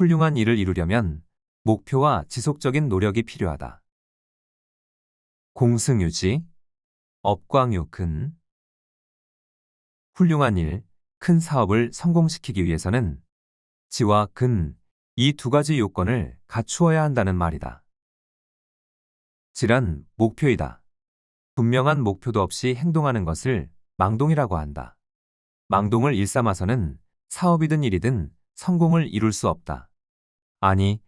훌륭한 일을 이루려면 목표와 지속적인 노력이 필요하다. 공승유지, 업광요 근. 훌륭한 일, 큰 사업을 성공시키기 위해서는 지와 근, 이 두 가지 요건을 갖추어야 한다는 말이다. 지란 목표이다. 분명한 목표도 없이 행동하는 것을 망동이라고 한다. 망동을 일삼아서는 사업이든 일이든 성공을 이룰 수 없다. 아니,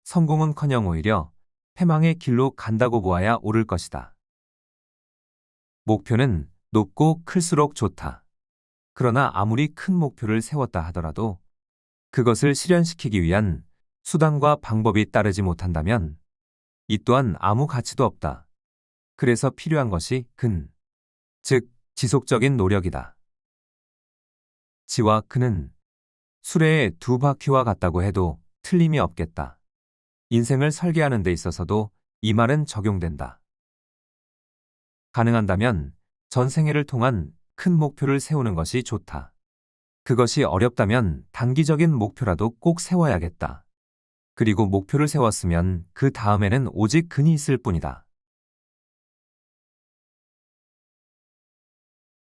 성공은커녕 오히려 패망의 길로 간다고 보아야 옳을 것이다. 목표는 높고 클수록 좋다. 그러나 아무리 큰 목표를 세웠다 하더라도 그것을 실현시키기 위한 수단과 방법이 따르지 못한다면 이 또한 아무 가치도 없다. 그래서 필요한 것이 근, 즉 지속적인 노력이다. 지와 근은 수레의 두 바퀴와 같다고 해도 틀림이 없겠다. 인생을 설계하는 데 있어서도 이 말은 적용된다. 가능한다면 전생애를 통한 큰 목표를 세우는 것이 좋다. 그것이 어렵다면 단기적인 목표라도 꼭 세워야겠다. 그리고 목표를 세웠으면 그 다음에는 오직 근이 있을 뿐이다.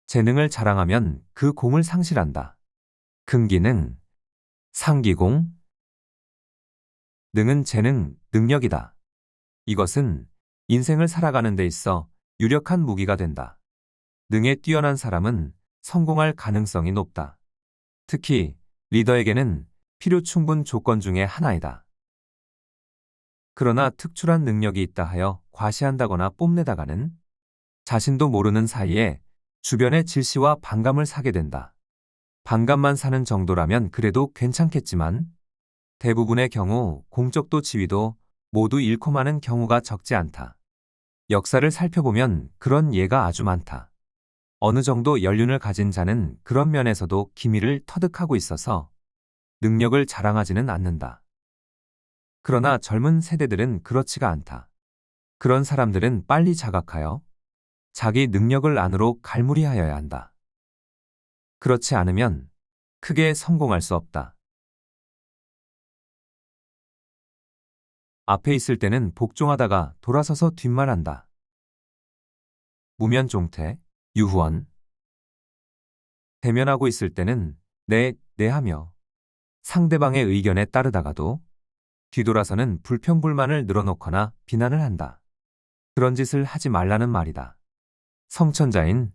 재능을 자랑하면 그 공을 상실한다. 근기능, 상기공. 능은 재능, 능력이다. 이것은 인생을 살아가는 데 있어 유력한 무기가 된다. 능에 뛰어난 사람은 성공할 가능성이 높다. 특히 리더에게는 필요 충분 조건 중에 하나이다. 그러나 특출한 능력이 있다 하여 과시한다거나 뽐내다가는 자신도 모르는 사이에 주변의 질시와 반감을 사게 된다. 반감만 사는 정도라면 그래도 괜찮겠지만 대부분의 경우 공적도 지위도 모두 잃고 마는 경우가 적지 않다. 역사를 살펴보면 그런 예가 아주 많다. 어느 정도 연륜을 가진 자는 그런 면에서도 기미를 터득하고 있어서 능력을 자랑하지는 않는다. 그러나 젊은 세대들은 그렇지가 않다. 그런 사람들은 빨리 자각하여 자기 능력을 안으로 갈무리하여야 한다. 그렇지 않으면 크게 성공할 수 없다. 앞에 있을 때는 복종하다가 돌아서서 뒷말한다. 무면종태, 유후원. 대면하고 있을 때는 네 하며 상대방의 의견에 따르다가도 뒤돌아서는 불평불만을 늘어놓거나 비난을 한다. 그런 짓을 하지 말라는 말이다. 성천자인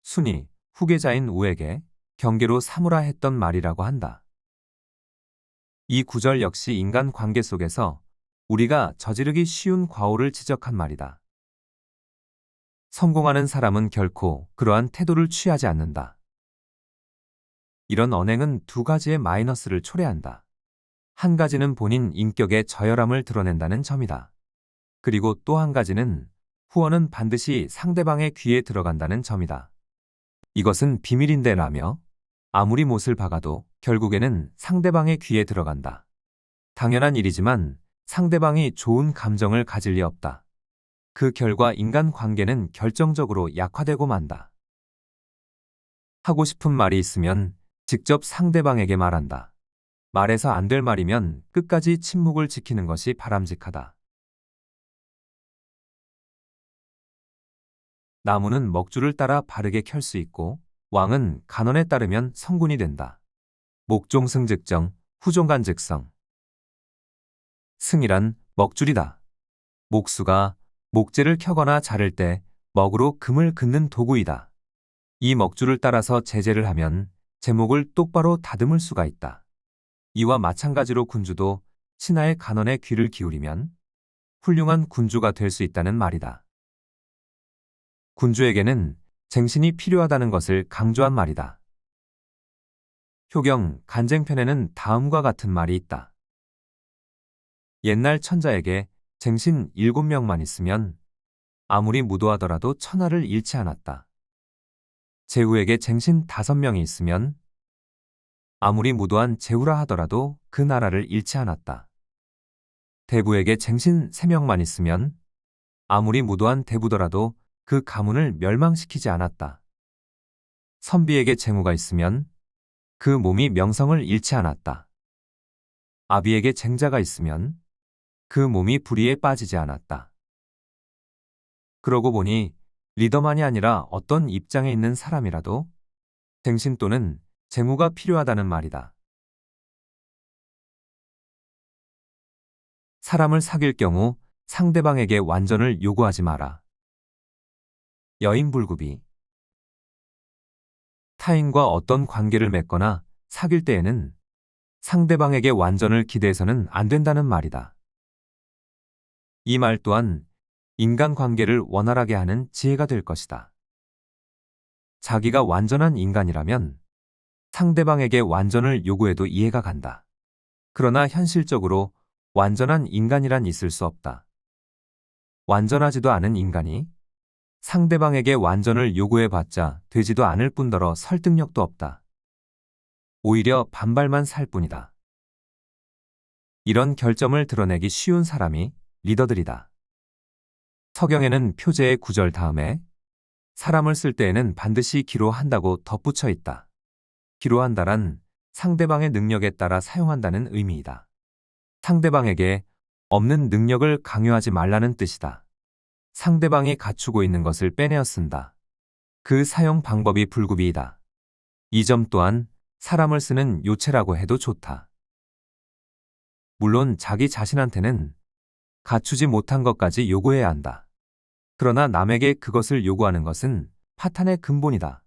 순이 후계자인 우에게 경계로 삼으라 했던 말이라고 한다. 이 구절 역시 인간 관계 속에서 우리가 저지르기 쉬운 과오를 지적한 말이다. 성공하는 사람은 결코 그러한 태도를 취하지 않는다. 이런 언행은 두 가지의 마이너스를 초래한다. 한 가지는 본인 인격의 저열함을 드러낸다는 점이다. 그리고 또 한 가지는 후원은 반드시 상대방의 귀에 들어간다는 점이다. 이것은 비밀인데라며 아무리 못을 박아도 결국에는 상대방의 귀에 들어간다. 당연한 일이지만 상대방이 좋은 감정을 가질 리 없다. 그 결과 인간관계는 결정적으로 약화되고 만다. 하고 싶은 말이 있으면 직접 상대방에게 말한다. 말해서 안 될 말이면 끝까지 침묵을 지키는 것이 바람직하다. 나무는 먹줄을 따라 바르게 켤 수 있고 왕은 간언에 따르면 성군이 된다. 목종승즉정, 후종간즉성. 승이란 먹줄이다. 목수가 목재를 켜거나 자를 때 먹으로 금을 긋는 도구이다. 이 먹줄을 따라서 제재를 하면 제목을 똑바로 다듬을 수가 있다. 이와 마찬가지로 군주도 신하의 간언에 귀를 기울이면 훌륭한 군주가 될 수 있다는 말이다. 군주에게는 쟁신이 필요하다는 것을 강조한 말이다. 효경 간쟁편에는 다음과 같은 말이 있다. 옛날 천자에게 쟁신 7명만 있으면 아무리 무도하더라도 천하를 잃지 않았다. 제후에게 쟁신 5명이 있으면 아무리 무도한 제후라 하더라도 그 나라를 잃지 않았다. 대부에게 쟁신 3명만 있으면 아무리 무도한 대부더라도 그 가문을 멸망시키지 않았다. 선비에게 재무가 있으면 그 몸이 명성을 잃지 않았다. 아비에게 쟁자가 있으면 그 몸이 불의에 빠지지 않았다. 그러고 보니 리더만이 아니라 어떤 입장에 있는 사람이라도 쟁신 또는 재무가 필요하다는 말이다. 사람을 사귈 경우 상대방에게 완전을 요구하지 마라. 여인불구비. 타인과 어떤 관계를 맺거나 사귈 때에는 상대방에게 완전을 기대해서는 안 된다는 말이다. 이 말 또한 인간관계를 원활하게 하는 지혜가 될 것이다. 자기가 완전한 인간이라면 상대방에게 완전을 요구해도 이해가 간다. 그러나 현실적으로 완전한 인간이란 있을 수 없다. 완전하지도 않은 인간이 상대방에게 완전을 요구해봤자 되지도 않을 뿐더러 설득력도 없다. 오히려 반발만 살 뿐이다. 이런 결점을 드러내기 쉬운 사람이 리더들이다. 서경에는 표제의 구절 다음에 사람을 쓸 때에는 반드시 기로한다고 덧붙여 있다. 기로한다란 상대방의 능력에 따라 사용한다는 의미이다. 상대방에게 없는 능력을 강요하지 말라는 뜻이다. 상대방이 갖추고 있는 것을 빼내어 쓴다. 그 사용 방법이 불구비이다. 이 점 또한 사람을 쓰는 요체라고 해도 좋다. 물론 자기 자신한테는 갖추지 못한 것까지 요구해야 한다. 그러나 남에게 그것을 요구하는 것은 파탄의 근본이다.